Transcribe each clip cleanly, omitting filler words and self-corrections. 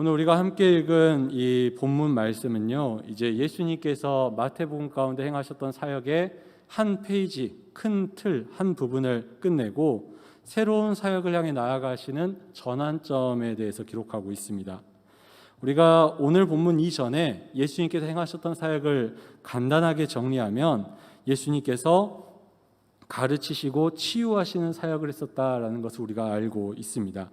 오늘 우리가 함께 읽은 이 본문 말씀은요, 이제 예수님께서 마태복음 가운데 행하셨던 사역의 한 페이지, 큰 틀, 한 부분을 끝내고 새로운 사역을 향해 나아가시는 전환점에 대해서 기록하고 있습니다. 우리가 오늘 본문 이전에 예수님께서 행하셨던 사역을 간단하게 정리하면 예수님께서 가르치시고 치유하시는 사역을 했었다라는 것을 우리가 알고 있습니다.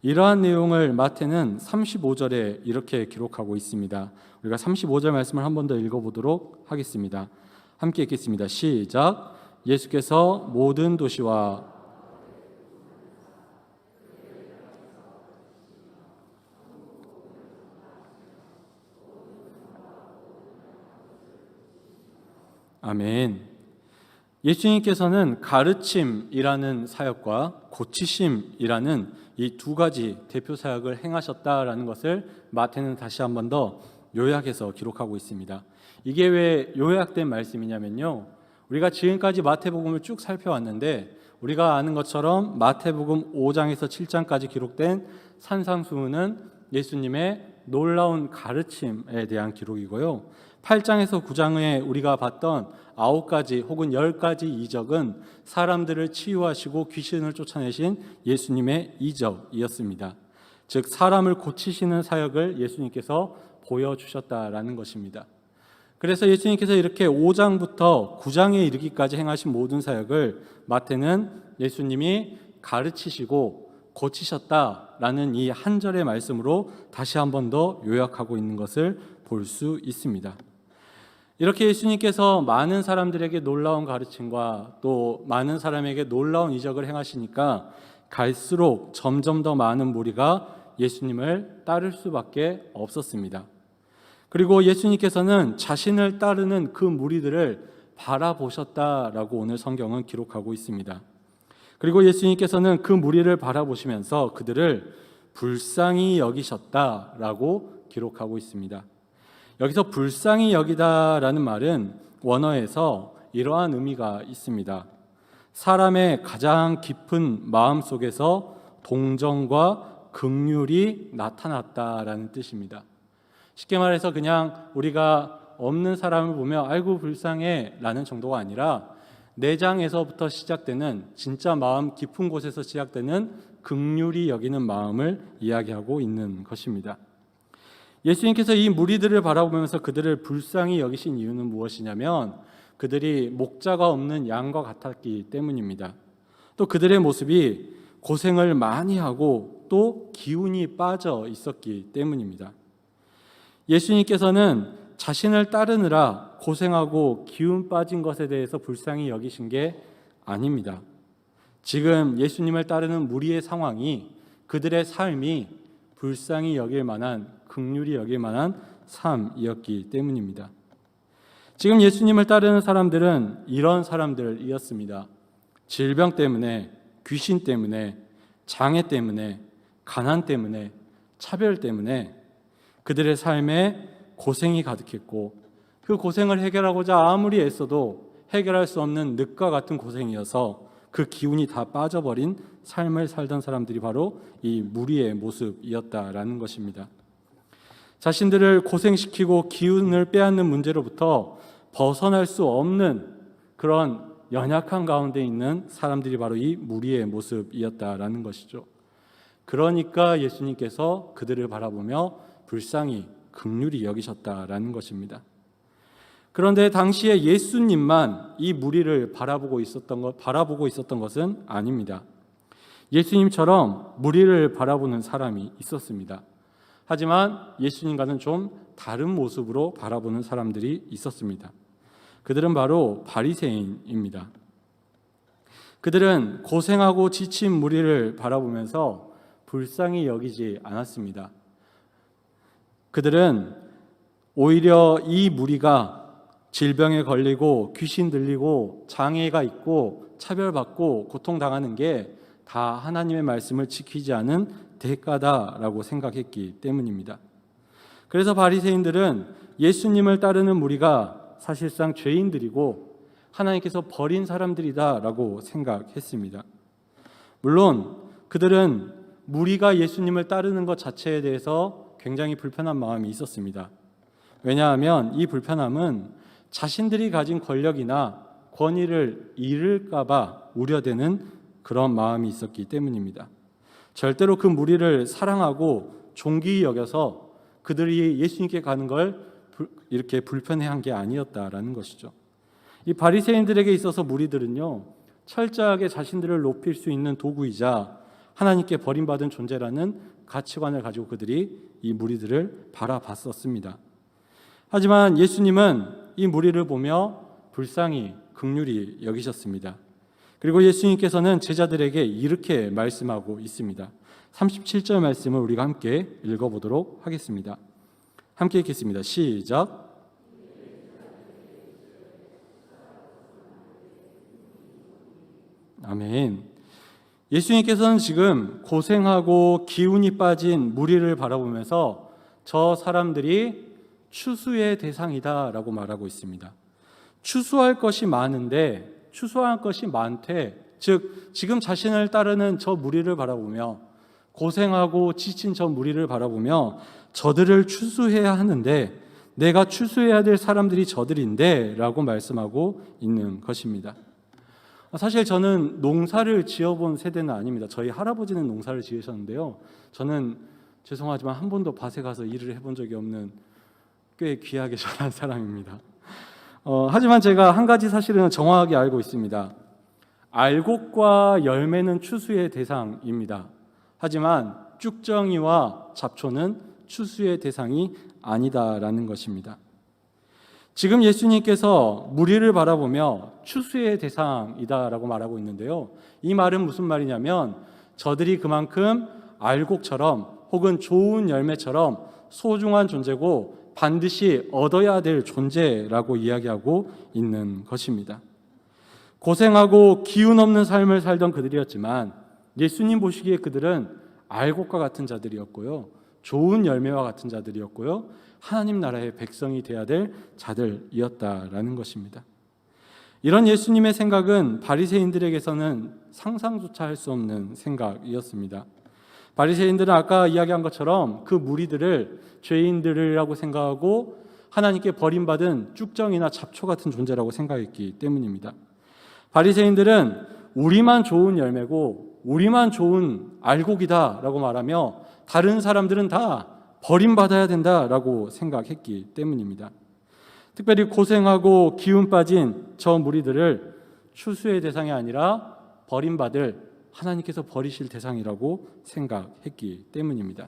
이러한 내용을 마태는 35절에 이렇게 기록하고 있습니다. 우리가 35절 말씀을 한 번 더 읽어보도록 하겠습니다. 함께 읽겠습니다. 시작. 예수께서 모든 도시와 아멘. 예수님께서는 가르침이라는 사역과 고치심이라는 이 두 가지 대표 사역을 행하셨다라는 것을 마태는 다시 한 번 더 요약해서 기록하고 있습니다. 이게 왜 요약된 말씀이냐면요, 우리가 지금까지 마태복음을 쭉 살펴왔는데 우리가 아는 것처럼 마태복음 5장에서 7장까지 기록된 산상수훈은 예수님의 놀라운 가르침에 대한 기록이고요, 8장에서 9장에 우리가 봤던 9가지 혹은 10가지 이적은 사람들을 치유하시고 귀신을 쫓아내신 예수님의 이적이었습니다. 즉 사람을 고치시는 사역을 예수님께서 보여주셨다라는 것입니다. 그래서 예수님께서 이렇게 5장부터 9장에 이르기까지 행하신 모든 사역을 마태는 예수님이 가르치시고 고치셨다라는 이 한 절의 말씀으로 다시 한 번 더 요약하고 있는 것을 볼 수 있습니다. 이렇게 예수님께서 많은 사람들에게 놀라운 가르침과 또 많은 사람에게 놀라운 이적을 행하시니까 갈수록 점점 더 많은 무리가 예수님을 따를 수밖에 없었습니다. 그리고 예수님께서는 자신을 따르는 그 무리들을 바라보셨다라고 오늘 성경은 기록하고 있습니다. 그리고 예수님께서는 그 무리를 바라보시면서 그들을 불쌍히 여기셨다라고 기록하고 있습니다. 여기서 불쌍히 여기다라는 말은 원어에서 이러한 의미가 있습니다. 사람의 가장 깊은 마음 속에서 동정과 긍휼이 나타났다라는 뜻입니다. 쉽게 말해서 그냥 우리가 없는 사람을 보며 아이고 불쌍해 라는 정도가 아니라 내장에서부터 시작되는 진짜 마음 깊은 곳에서 시작되는 긍휼히 여기는 마음을 이야기하고 있는 것입니다. 예수님께서 이 무리들을 바라보면서 그들을 불쌍히 여기신 이유는 무엇이냐면 그들이 목자가 없는 양과 같았기 때문입니다. 또 그들의 모습이 고생을 많이 하고 또 기운이 빠져 있었기 때문입니다. 예수님께서는 자신을 따르느라 고생하고 기운 빠진 것에 대해서 불쌍히 여기신 게 아닙니다. 지금 예수님을 따르는 무리의 상황이, 그들의 삶이 불쌍히 여길 만한, 긍휼히 여길 만한 삶이었기 때문입니다. 지금 예수님을 따르는 사람들은 이런 사람들이었습니다. 질병 때문에, 귀신 때문에, 장애 때문에, 가난 때문에, 차별 때문에 그들의 삶에 고생이 가득했고 그 고생을 해결하고자 아무리 애써도 해결할 수 없는 늪과 같은 고생이어서 그 기운이 다 빠져버린 삶을 살던 사람들이 바로 이 무리의 모습이었다라는 것입니다. 자신들을 고생시키고 기운을 빼앗는 문제로부터 벗어날 수 없는 그런 연약한 가운데 있는 사람들이 바로 이 무리의 모습이었다라는 것이죠. 그러니까 예수님께서 그들을 바라보며 불쌍히 긍휼히 여기셨다라는 것입니다. 그런데 당시에 예수님만 이 무리를 바라보고 있었던 것은 아닙니다. 예수님처럼 무리를 바라보는 사람이 있었습니다. 하지만 예수님과는 좀 다른 모습으로 바라보는 사람들이 있었습니다. 그들은 바로 바리새인입니다. 그들은 고생하고 지친 무리를 바라보면서 불쌍히 여기지 않았습니다. 그들은 오히려 이 무리가 질병에 걸리고 귀신 들리고 장애가 있고 차별받고 고통당하는 게 다 하나님의 말씀을 지키지 않은 대가다라고 생각했기 때문입니다. 그래서 바리새인들은 예수님을 따르는 무리가 사실상 죄인들이고 하나님께서 버린 사람들이다라고 생각했습니다. 물론 그들은 무리가 예수님을 따르는 것 자체에 대해서 굉장히 불편한 마음이 있었습니다. 왜냐하면 이 불편함은 자신들이 가진 권력이나 권위를 잃을까봐 우려되는 그런 마음이 있었기 때문입니다. 절대로 그 무리를 사랑하고 존귀히 여겨서 그들이 예수님께 가는 걸 이렇게 불편해한 게 아니었다라는 것이죠. 이 바리새인들에게 있어서 무리들은요, 철저하게 자신들을 높일 수 있는 도구이자 하나님께 버림받은 존재라는 가치관을 가지고 그들이 이 무리들을 바라봤었습니다. 하지만 예수님은 이 무리를 보며 불쌍히 긍휼히 여기셨습니다. 그리고 예수님께서는 제자들에게 이렇게 말씀하고 있습니다. 37절 말씀을 우리가 함께 읽어보도록 하겠습니다. 함께 읽겠습니다. 시작. 아멘. 예수님께서는 지금 고생하고 기운이 빠진 무리를 바라보면서 저 사람들이 추수의 대상이다라고 말하고 있습니다. 추수할 것이 많은데 추수할 것이 많되, 즉 지금 자신을 따르는 저 무리를 바라보며 고생하고 지친 저 무리를 바라보며 저들을 추수해야 하는데 내가 추수해야 될 사람들이 저들인데 라고 말씀하고 있는 것입니다. 사실 저는 농사를 지어본 세대는 아닙니다. 저희 할아버지는 농사를 지으셨는데요, 저는 죄송하지만 한 번도 밭에 가서 일을 해본 적이 없는 꽤 귀하게 자란 사람입니다. 하지만 제가 한 가지 사실은 정확하게 알고 있습니다. 알곡과 열매는 추수의 대상입니다. 하지만 쭉정이와 잡초는 추수의 대상이 아니다라는 것입니다. 지금 예수님께서 무리를 바라보며 추수의 대상이다라고 말하고 있는데요, 이 말은 무슨 말이냐면 저들이 그만큼 알곡처럼 혹은 좋은 열매처럼 소중한 존재고 반드시 얻어야 될 존재라고 이야기하고 있는 것입니다. 고생하고 기운 없는 삶을 살던 그들이었지만 예수님 보시기에 그들은 알곡과 같은 자들이었고요, 좋은 열매와 같은 자들이었고요, 하나님 나라의 백성이 되어야 될 자들이었다라는 것입니다. 이런 예수님의 생각은 바리새인들에게서는 상상조차 할 수 없는 생각이었습니다. 바리새인들은 아까 이야기한 것처럼 그 무리들을 죄인들이라고 생각하고 하나님께 버림받은 쭉정이나 잡초 같은 존재라고 생각했기 때문입니다. 바리새인들은 우리만 좋은 열매고 우리만 좋은 알곡이다라고 말하며 다른 사람들은 다 버림받아야 된다라고 생각했기 때문입니다. 특별히 고생하고 기운 빠진 저 무리들을 추수의 대상이 아니라 버림받을 하나님께서 버리실 대상이라고 생각했기 때문입니다.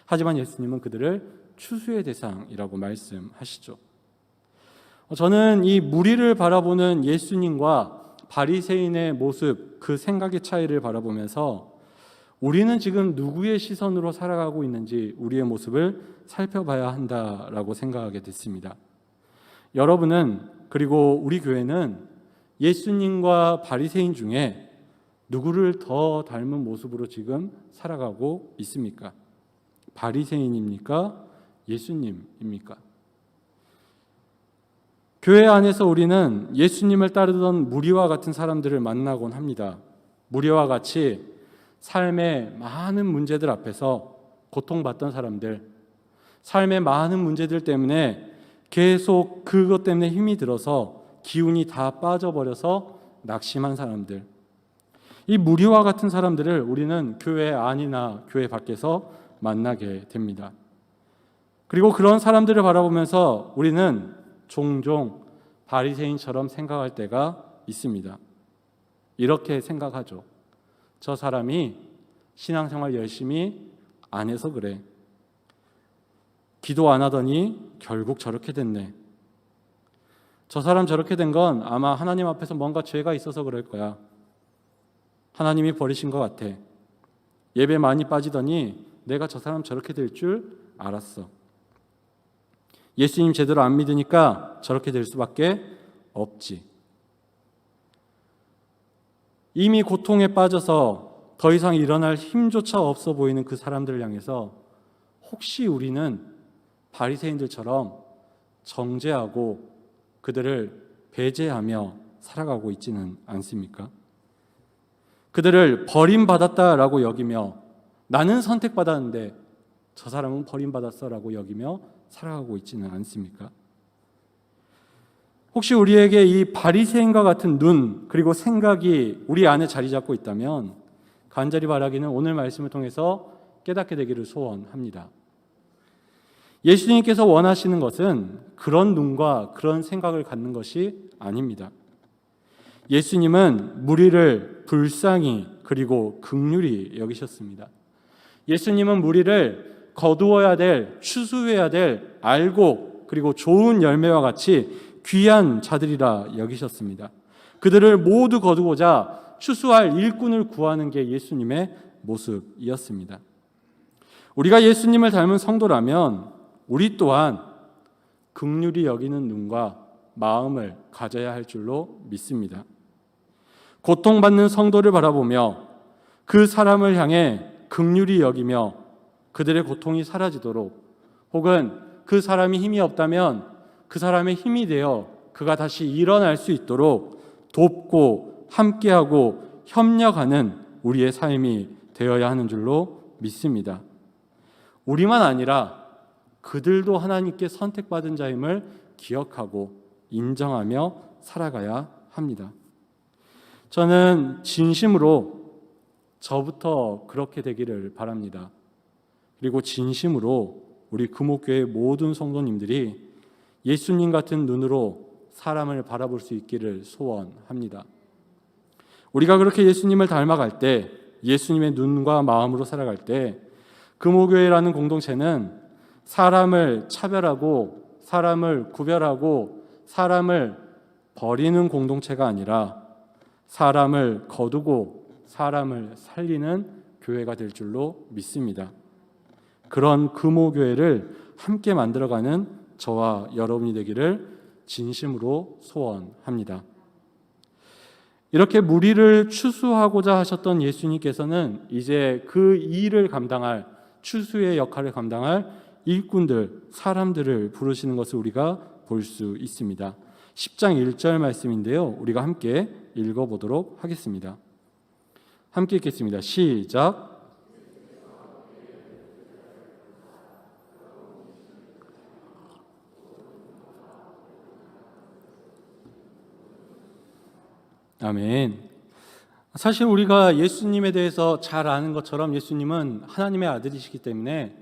하지만 예수님은 그들을 추수의 대상이라고 말씀하시죠. 저는 이 무리를 바라보는 예수님과 바리새인의 모습, 그 생각의 차이를 바라보면서 우리는 지금 누구의 시선으로 살아가고 있는지 우리의 모습을 살펴봐야 한다라고 생각하게 됐습니다. 여러분은, 그리고 우리 교회는 예수님과 바리새인 중에 누구를 더 닮은 모습으로 지금 살아가고 있습니까? 바리새인입니까? 예수님입니까? 교회 안에서 우리는 예수님을 따르던 무리와 같은 사람들을 만나곤 합니다. 무리와 같이 삶의 많은 문제들 앞에서 고통받던 사람들, 삶의 많은 문제들 때문에 계속 그것 때문에 힘이 들어서 기운이 다 빠져버려서 낙심한 사람들, 이 무리와 같은 사람들을 우리는 교회 안이나 교회 밖에서 만나게 됩니다. 그리고 그런 사람들을 바라보면서 우리는 종종 바리새인처럼 생각할 때가 있습니다. 이렇게 생각하죠. 저 사람이 신앙생활 열심히 안 해서 그래. 기도 안 하더니 결국 저렇게 됐네. 저 사람 저렇게 된 건 아마 하나님 앞에서 뭔가 죄가 있어서 그럴 거야. 하나님이 버리신 것 같아. 예배 많이 빠지더니 내가 저 사람 저렇게 될 줄 알았어. 예수님 제대로 안 믿으니까 저렇게 될 수밖에 없지. 이미 고통에 빠져서 더 이상 일어날 힘조차 없어 보이는 그 사람들을 향해서 혹시 우리는 바리새인들처럼 정죄하고 그들을 배제하며 살아가고 있지는 않습니까? 그들을 버림받았다라고 여기며 나는 선택받았는데 저 사람은 버림받았어라고 여기며 살아가고 있지는 않습니까? 혹시 우리에게 이 바리새인과 같은 눈 그리고 생각이 우리 안에 자리 잡고 있다면 간절히 바라기는 오늘 말씀을 통해서 깨닫게 되기를 소원합니다. 예수님께서 원하시는 것은 그런 눈과 그런 생각을 갖는 것이 아닙니다. 예수님은 무리를 불쌍히 그리고 긍휼히 여기셨습니다. 예수님은 무리를 거두어야 될, 추수해야 될 알고 그리고 좋은 열매와 같이 귀한 자들이라 여기셨습니다. 그들을 모두 거두고자 추수할 일꾼을 구하는 게 예수님의 모습이었습니다. 우리가 예수님을 닮은 성도라면 우리 또한 긍휼히 여기는 눈과 마음을 가져야 할 줄로 믿습니다. 고통받는 성도를 바라보며 그 사람을 향해 긍휼히 여기며 그들의 고통이 사라지도록, 혹은 그 사람이 힘이 없다면 그 사람의 힘이 되어 그가 다시 일어날 수 있도록 돕고 함께하고 협력하는 우리의 삶이 되어야 하는 줄로 믿습니다. 우리만 아니라 그들도 하나님께 선택받은 자임을 기억하고 인정하며 살아가야 합니다. 저는 진심으로 저부터 그렇게 되기를 바랍니다. 그리고 진심으로 우리 금옥교회 모든 성도님들이 예수님 같은 눈으로 사람을 바라볼 수 있기를 소원합니다. 우리가 그렇게 예수님을 닮아갈 때, 예수님의 눈과 마음으로 살아갈 때 금옥교회라는 공동체는 사람을 차별하고 사람을 구별하고 사람을 버리는 공동체가 아니라 사람을 거두고 사람을 살리는 교회가 될 줄로 믿습니다. 그런 금옥교회를 함께 만들어가는 저와 여러분이 되기를 진심으로 소원합니다. 이렇게 무리를 추수하고자 하셨던 예수님께서는 이제 그 일을 감당할, 추수의 역할을 감당할 일꾼들, 사람들을 부르시는 것을 우리가 볼 수 있습니다. 10장 1절 말씀인데요, 우리가 함께 읽어보도록 하겠습니다. 함께 읽겠습니다. 시작. 아멘. 사실 우리가 예수님에 대해서 잘 아는 것처럼 예수님은 하나님의 아들이시기 때문에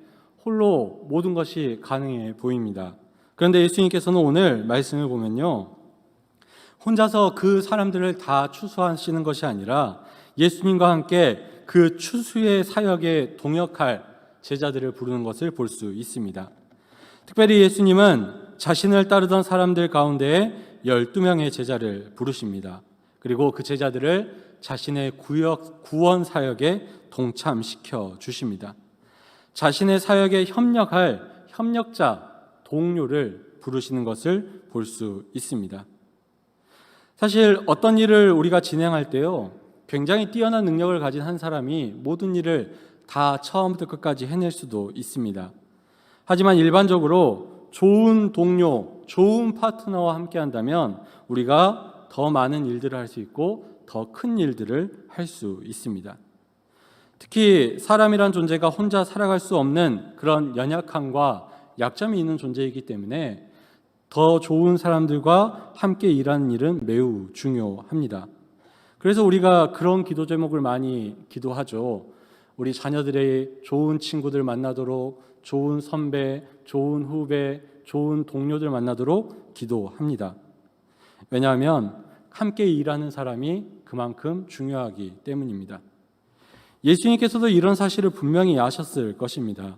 홀로 모든 것이 가능해 보입니다. 그런데 예수님께서는 오늘 말씀을 보면요, 혼자서 그 사람들을 다 추수하시는 것이 아니라 예수님과 함께 그 추수의 사역에 동역할 제자들을 부르는 것을 볼 수 있습니다. 특별히 예수님은 자신을 따르던 사람들 가운데에 12명의 제자를 부르십니다. 그리고 그 제자들을 자신의 구원 사역에 동참시켜 주십니다. 자신의 사역에 협력할 협력자, 동료를 부르시는 것을 볼 수 있습니다. 사실 어떤 일을 우리가 진행할 때요, 굉장히 뛰어난 능력을 가진 한 사람이 모든 일을 다 처음부터 끝까지 해낼 수도 있습니다. 하지만 일반적으로 좋은 동료, 좋은 파트너와 함께 한다면 우리가 더 많은 일들을 할 수 있고 더 큰 일들을 할 수 있습니다. 특히 사람이란 존재가 혼자 살아갈 수 없는 그런 연약함과 약점이 있는 존재이기 때문에 더 좋은 사람들과 함께 일하는 일은 매우 중요합니다. 그래서 우리가 그런 기도 제목을 많이 기도하죠. 우리 자녀들의 좋은 친구들 만나도록, 좋은 선배, 좋은 후배, 좋은 동료들 만나도록 기도합니다. 왜냐하면 함께 일하는 사람이 그만큼 중요하기 때문입니다. 예수님께서도 이런 사실을 분명히 아셨을 것입니다.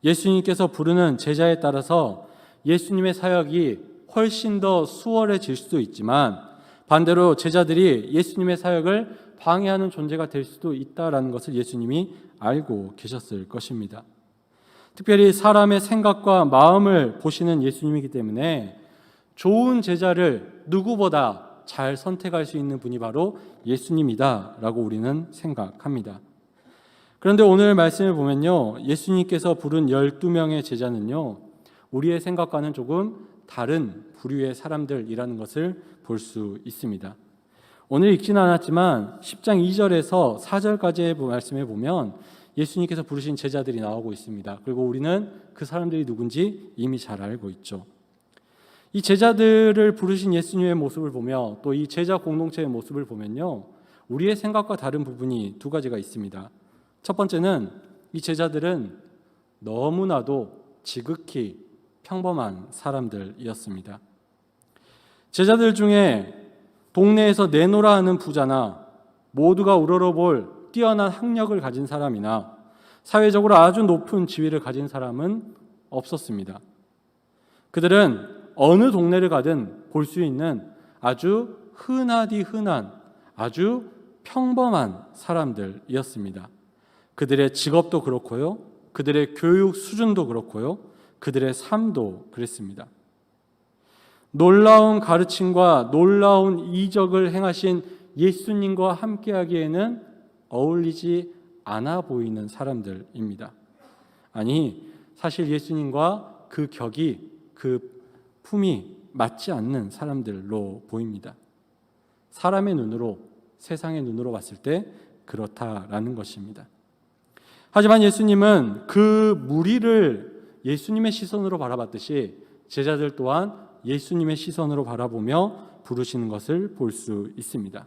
예수님께서 부르는 제자에 따라서 예수님의 사역이 훨씬 더 수월해질 수도 있지만 반대로 제자들이 예수님의 사역을 방해하는 존재가 될 수도 있다는 것을 예수님이 알고 계셨을 것입니다. 특별히 사람의 생각과 마음을 보시는 예수님이기 때문에 좋은 제자를 누구보다 잘 선택할 수 있는 분이 바로 예수님이다라고 우리는 생각합니다. 그런데 오늘 말씀을 보면요, 예수님께서 부른 12명의 제자는요, 우리의 생각과는 조금 다른 부류의 사람들이라는 것을 볼 수 있습니다. 오늘 읽지는 않았지만 10장 2절에서 4절까지의 말씀에 보면 예수님께서 부르신 제자들이 나오고 있습니다. 그리고 우리는 그 사람들이 누군지 이미 잘 알고 있죠. 이 제자들을 부르신 예수님의 모습을 보며 또 이 제자 공동체의 모습을 보면요, 우리의 생각과 다른 부분이 두 가지가 있습니다. 첫 번째는 이 제자들은 너무나도 지극히 평범한 사람들이었습니다. 제자들 중에 동네에서 내노라 하는 부자나 모두가 우러러볼 뛰어난 학력을 가진 사람이나 사회적으로 아주 높은 지위를 가진 사람은 없었습니다. 그들은 어느 동네를 가든 볼 수 있는 아주 흔하디 흔한 아주 평범한 사람들이었습니다. 그들의 직업도 그렇고요, 그들의 교육 수준도 그렇고요, 그들의 삶도 그랬습니다. 놀라운 가르침과 놀라운 이적을 행하신 예수님과 함께하기에는 어울리지 않아 보이는 사람들입니다. 아니, 사실 예수님과 그 격이, 그 품이 맞지 않는 사람들로 보입니다. 사람의 눈으로, 세상의 눈으로 봤을 때 그렇다라는 것입니다. 하지만 예수님은 그 무리를 예수님의 시선으로 바라봤듯이 제자들 또한 예수님의 시선으로 바라보며 부르시는 것을 볼 수 있습니다.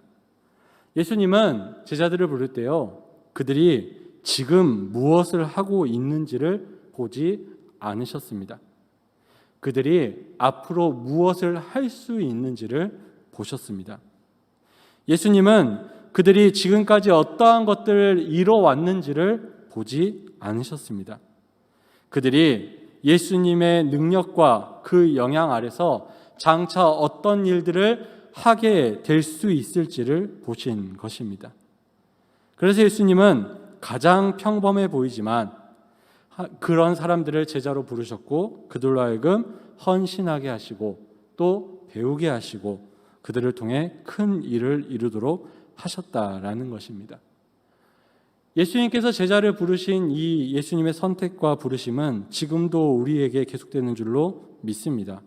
예수님은 제자들을 부를 때요, 그들이 지금 무엇을 하고 있는지를 보지 않으셨습니다. 그들이 앞으로 무엇을 할 수 있는지를 보셨습니다. 예수님은 그들이 지금까지 어떠한 것들을 이뤄왔는지를 보지 않으셨습니다. 그들이 예수님의 능력과 그 영향 아래서 장차 어떤 일들을 하게 될 수 있을지를 보신 것입니다. 그래서 예수님은 가장 평범해 보이지만 그런 사람들을 제자로 부르셨고 그들로 하여금 헌신하게 하시고 또 배우게 하시고 그들을 통해 큰 일을 이루도록 하셨다라는 것입니다. 예수님께서 제자를 부르신 이 예수님의 선택과 부르심은 지금도 우리에게 계속되는 줄로 믿습니다.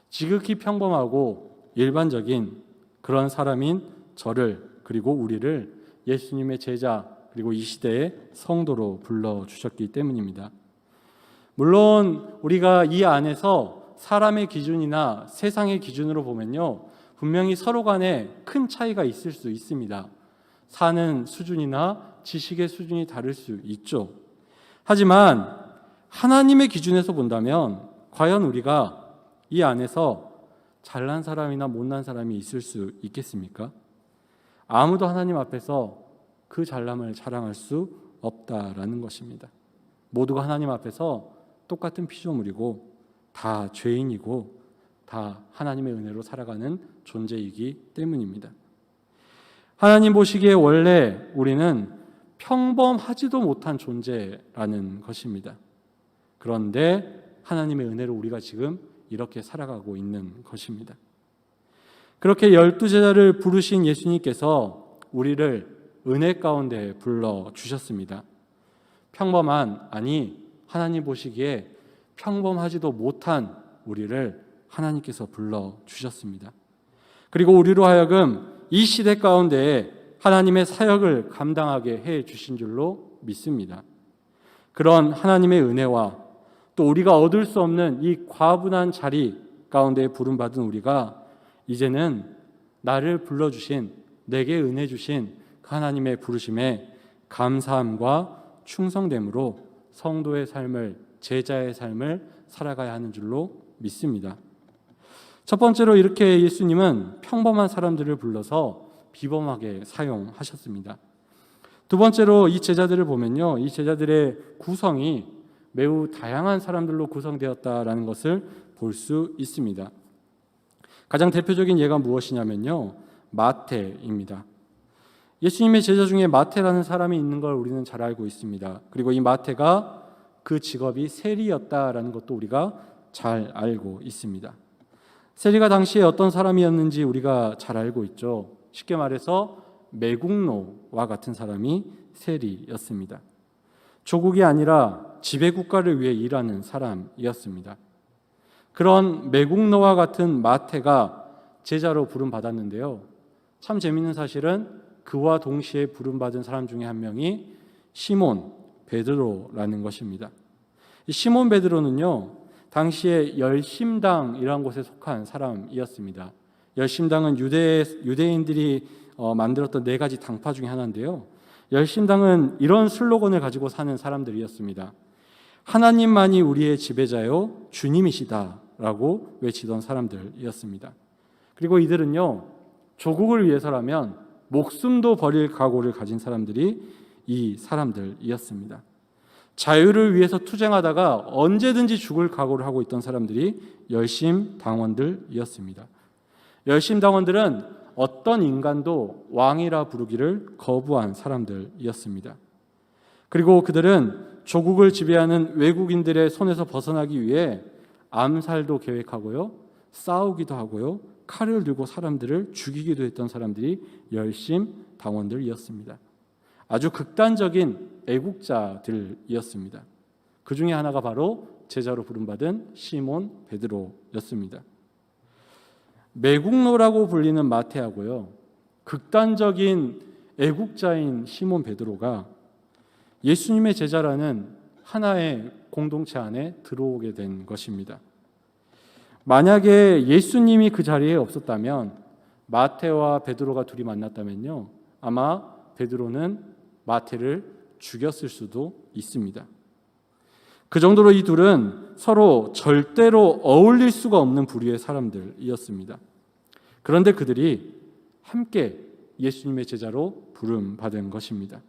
지극히 평범하고 일반적인 그런 사람인 저를 그리고 우리를 예수님의 제자 그리고 이 시대의 성도로 불러주셨기 때문입니다. 물론 우리가 이 안에서 사람의 기준이나 세상의 기준으로 보면요, 분명히 서로 간에 큰 차이가 있을 수 있습니다. 사는 수준이나 지식의 수준이 다를 수 있죠. 하지만 하나님의 기준에서 본다면 과연 우리가 이 안에서 잘난 사람이나 못난 사람이 있을 수 있겠습니까? 아무도 하나님 앞에서 그 잘남을 자랑할 수 없다라는 것입니다. 모두가 하나님 앞에서 똑같은 피조물이고 다 죄인이고 다 하나님의 은혜로 살아가는 존재이기 때문입니다. 하나님 보시기에 원래 우리는 평범하지도 못한 존재라는 것입니다. 그런데 하나님의 은혜로 우리가 지금 이렇게 살아가고 있는 것입니다. 그렇게 12제자를 부르신 예수님께서 우리를 은혜 가운데 불러주셨습니다. 평범한, 아니 하나님 보시기에 평범하지도 못한 우리를 하나님께서 불러주셨습니다. 그리고 우리로 하여금 이 시대 가운데 하나님의 사역을 감당하게 해주신 줄로 믿습니다. 그런 하나님의 은혜와 또 우리가 얻을 수 없는 이 과분한 자리 가운데 부름받은 우리가 이제는 나를 불러주신, 내게 은혜 주신 하나님의 부르심에 감사함과 충성됨으로 성도의 삶을, 제자의 삶을 살아가야 하는 줄로 믿습니다. 첫 번째로 이렇게 예수님은 평범한 사람들을 불러서 비범하게 사용하셨습니다. 두 번째로 이 제자들을 보면요, 이 제자들의 구성이 매우 다양한 사람들로 구성되었다라는 것을 볼 수 있습니다. 가장 대표적인 예가 무엇이냐면요, 마태입니다. 예수님의 제자 중에 마태라는 사람이 있는 걸 우리는 잘 알고 있습니다. 그리고 이 마태가 그 직업이 세리였다라는 것도 우리가 잘 알고 있습니다. 세리가 당시에 어떤 사람이었는지 우리가 잘 알고 있죠. 쉽게 말해서 매국노와 같은 사람이 세리였습니다. 조국이 아니라 지배국가를 위해 일하는 사람이었습니다. 그런 매국노와 같은 마태가 제자로 부름받았는데요. 참 재미있는 사실은 그와 동시에 부름받은 사람 중에 한 명이 시몬 베드로라는 것입니다. 이 시몬 베드로는요, 당시에 열심당이라는 곳에 속한 사람이었습니다. 열심당은 유대인들이 만들었던 4가지 당파 중에 하나인데요. 열심당은 이런 슬로건을 가지고 사는 사람들이었습니다. 하나님만이 우리의 지배자요 주님이시다 라고 외치던 사람들이었습니다. 그리고 이들은요, 조국을 위해서라면 목숨도 버릴 각오를 가진 사람들이 이 사람들이었습니다. 자유를 위해서 투쟁하다가 언제든지 죽을 각오를 하고 있던 사람들이 열심당원들이었습니다. 열심당원들은 어떤 인간도 왕이라 부르기를 거부한 사람들이었습니다. 그리고 그들은 조국을 지배하는 외국인들의 손에서 벗어나기 위해 암살도 계획하고요, 싸우기도 하고요, 칼을 들고 사람들을 죽이기도 했던 사람들이 열심당원들이었습니다. 아주 극단적인 애국자들이었습니다. 그 중에 하나가 바로 제자로 부름받은 시몬 베드로였습니다. 매국노라고 불리는 마태하고요, 극단적인 애국자인 시몬 베드로가 예수님의 제자라는 하나의 공동체 안에 들어오게 된 것입니다. 만약에 예수님이 그 자리에 없었다면, 마태와 베드로가 둘이 만났다면요, 아마 베드로는 마태를 죽였을 수도 있습니다. 그 정도로 이 둘은 서로 절대로 어울릴 수가 없는 부류의 사람들이었습니다. 그런데 그들이 함께 예수님의 제자로 부름받은 것입니다.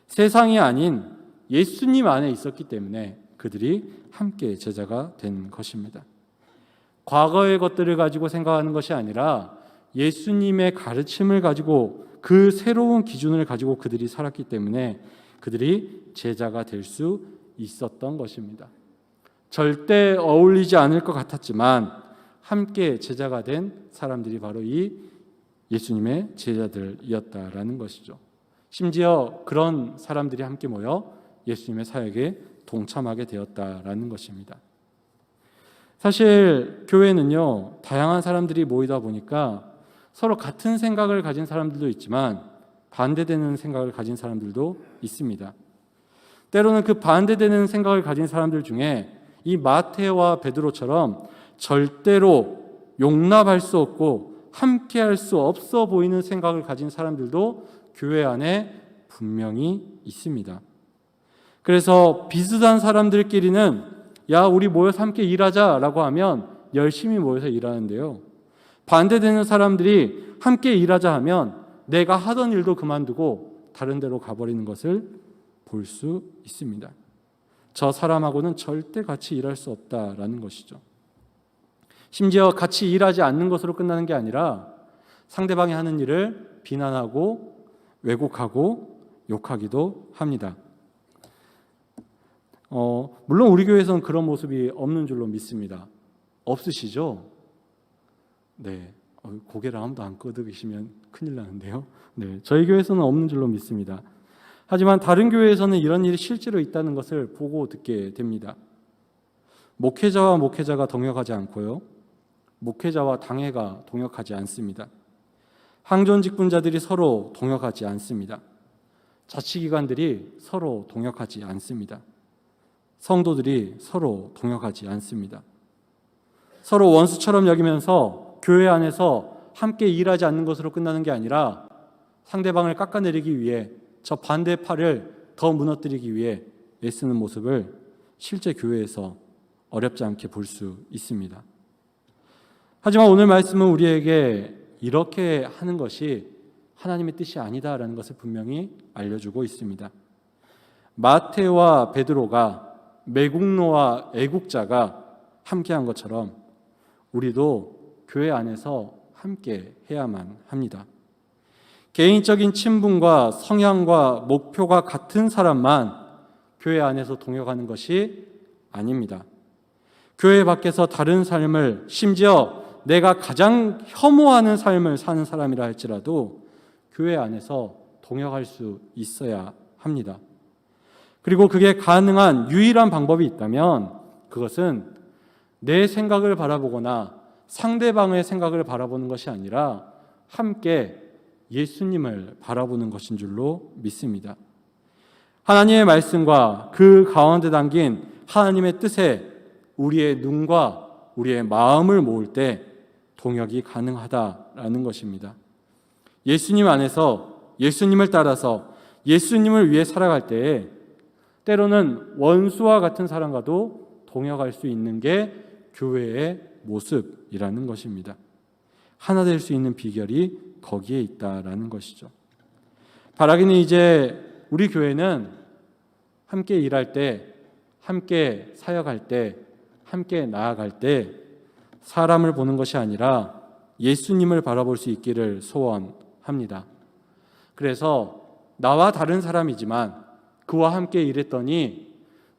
세상이 아닌 예수님 안에 있었기 때문에 그들이 함께 제자가 된 것입니다. 과거의 것들을 가지고 생각하는 것이 아니라 예수님의 가르침을 가지고, 그 새로운 기준을 가지고 그들이 살았기 때문에 그들이 제자가 될 수 있었던 것입니다. 절대 어울리지 않을 것 같았지만 함께 제자가 된 사람들이 바로 이 예수님의 제자들이었다라는 것이죠. 심지어 그런 사람들이 함께 모여 예수님의 사역에 동참하게 되었다라는 것입니다. 사실 교회는요, 다양한 사람들이 모이다 보니까 서로 같은 생각을 가진 사람들도 있지만 반대되는 생각을 가진 사람들도 있습니다. 때로는 그 반대되는 생각을 가진 사람들 중에 이 마태와 베드로처럼 절대로 용납할 수 없고 함께할 수 없어 보이는 생각을 가진 사람들도 교회 안에 분명히 있습니다. 그래서 비슷한 사람들끼리는 야, 우리 모여서 함께 일하자라고 하면 열심히 모여서 일하는데요, 반대되는 사람들이 함께 일하자 하면 내가 하던 일도 그만두고 다른 데로 가버리는 것을 볼 수 있습니다. 저 사람하고는 절대 같이 일할 수 없다라는 것이죠. 심지어 같이 일하지 않는 것으로 끝나는 게 아니라 상대방이 하는 일을 비난하고 왜곡하고 욕하기도 합니다. 물론 우리 교회에서는 그런 모습이 없는 줄로 믿습니다. 없으시죠? 네, 고개를 아무도 안 끄덕이시면 큰일 나는데요. 네, 저희 교회에서는 없는 줄로 믿습니다. 하지만 다른 교회에서는 이런 일이 실제로 있다는 것을 보고 듣게 됩니다. 목회자와 목회자가 동역하지 않고요, 목회자와 당회가 동역하지 않습니다. 항존 직분자들이 서로 동역하지 않습니다. 자치기관들이 서로 동역하지 않습니다. 성도들이 서로 동역하지 않습니다. 서로 원수처럼 여기면서 교회 안에서 함께 일하지 않는 것으로 끝나는 게 아니라 상대방을 깎아내리기 위해, 저 반대파를 더 무너뜨리기 위해 애쓰는 모습을 실제 교회에서 어렵지 않게 볼 수 있습니다. 하지만 오늘 말씀은 우리에게 이렇게 하는 것이 하나님의 뜻이 아니다라는 것을 분명히 알려주고 있습니다. 마태와 베드로가 매국노와 애국자가 함께한 것처럼 우리도 교회 안에서 함께 해야만 합니다. 개인적인 친분과 성향과 목표가 같은 사람만 교회 안에서 동역하는 것이 아닙니다. 교회 밖에서 다른 삶을, 심지어 내가 가장 혐오하는 삶을 사는 사람이라 할지라도 교회 안에서 동역할 수 있어야 합니다. 그리고 그게 가능한 유일한 방법이 있다면 그것은 내 생각을 바라보거나 상대방의 생각을 바라보는 것이 아니라 함께 예수님을 바라보는 것인 줄로 믿습니다. 하나님의 말씀과 그 가운데 담긴 하나님의 뜻에 우리의 눈과 우리의 마음을 모을 때 동역이 가능하다라는 것입니다. 예수님 안에서 예수님을 따라서 예수님을 위해 살아갈 때에 때로는 원수와 같은 사람과도 동역할 수 있는 게 교회의 모습이라는 것입니다. 하나 될 수 있는 비결이 거기에 있다라는 것이죠. 바라기는 이제 우리 교회는 함께 일할 때, 함께 사역할 때, 함께 나아갈 때 사람을 보는 것이 아니라 예수님을 바라볼 수 있기를 소원합니다. 그래서 나와 다른 사람이지만 그와 함께 일했더니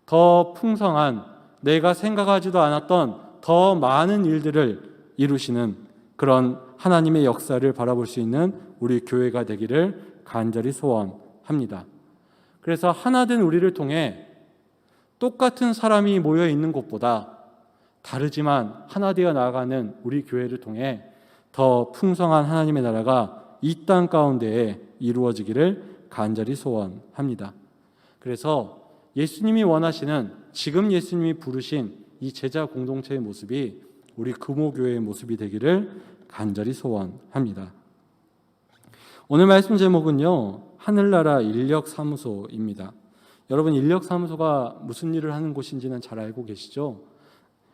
더 풍성한, 내가 생각하지도 않았던 더 많은 일들을 이루시는 그런 하나님의 역사를 바라볼 수 있는 우리 교회가 되기를 간절히 소원합니다. 그래서 하나된 우리를 통해 똑같은 사람이 모여 있는 곳보다 다르지만 하나 되어 나아가는 우리 교회를 통해 더 풍성한 하나님의 나라가 이 땅 가운데에 이루어지기를 간절히 소원합니다. 그래서 예수님이 원하시는, 지금 예수님이 부르신 이 제자 공동체의 모습이 우리 금호교회의 모습이 되기를 간절히 소원합니다. 오늘 말씀 제목은요, 하늘나라 인력사무소입니다. 여러분, 인력사무소가 무슨 일을 하는 곳인지는 잘 알고 계시죠?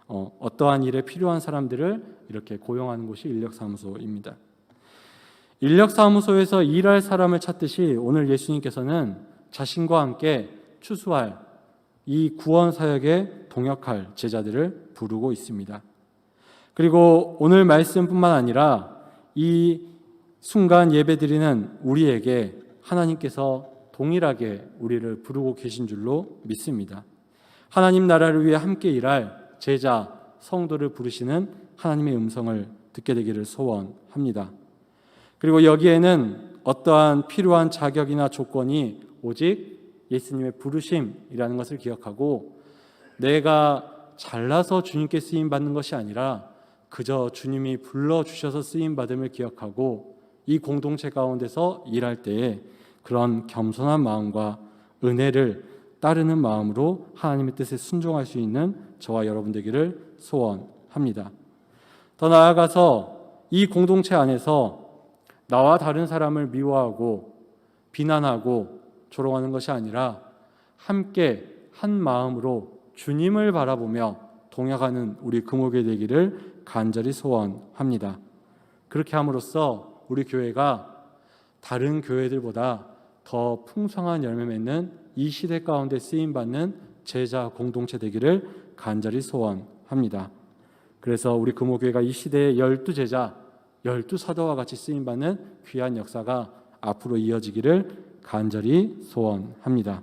어떠한 일에 필요한 사람들을 이렇게 고용하는 곳이 인력사무소입니다. 인력사무소에서 일할 사람을 찾듯이 오늘 예수님께서는 자신과 함께 추수할, 이 구원 사역에 동역할 제자들을 부르고 있습니다. 그리고 오늘 말씀뿐만 아니라 이 순간 예배드리는 우리에게 하나님께서 동일하게 우리를 부르고 계신 줄로 믿습니다. 하나님 나라를 위해 함께 일할 제자, 성도를 부르시는 하나님의 음성을 듣게 되기를 소원합니다. 그리고 여기에는 어떠한 필요한 자격이나 조건이 오직 예수님의 부르심이라는 것을 기억하고, 내가 잘나서 주님께 쓰임받는 것이 아니라 그저 주님이 불러주셔서 쓰임받음을 기억하고 이 공동체 가운데서 일할 때에 그런 겸손한 마음과 은혜를 따르는 마음으로 하나님의 뜻에 순종할 수 있는 저와 여러분 되기를 소원합니다. 더 나아가서 이 공동체 안에서 나와 다른 사람을 미워하고 비난하고 조롱하는 것이 아니라 함께 한 마음으로 주님을 바라보며 동역하는 우리 금오교회 되기를 간절히 소원합니다. 그렇게 함으로써 우리 교회가 다른 교회들보다 더 풍성한 열매 맺는 이 시대 가운데 쓰임받는 제자 공동체 되기를 간절히 소원합니다. 그래서 우리 금오교회가 이 시대의 12제자, 12사도와 같이 쓰임받는 귀한 역사가 앞으로 이어지기를 간절히 소원합니다.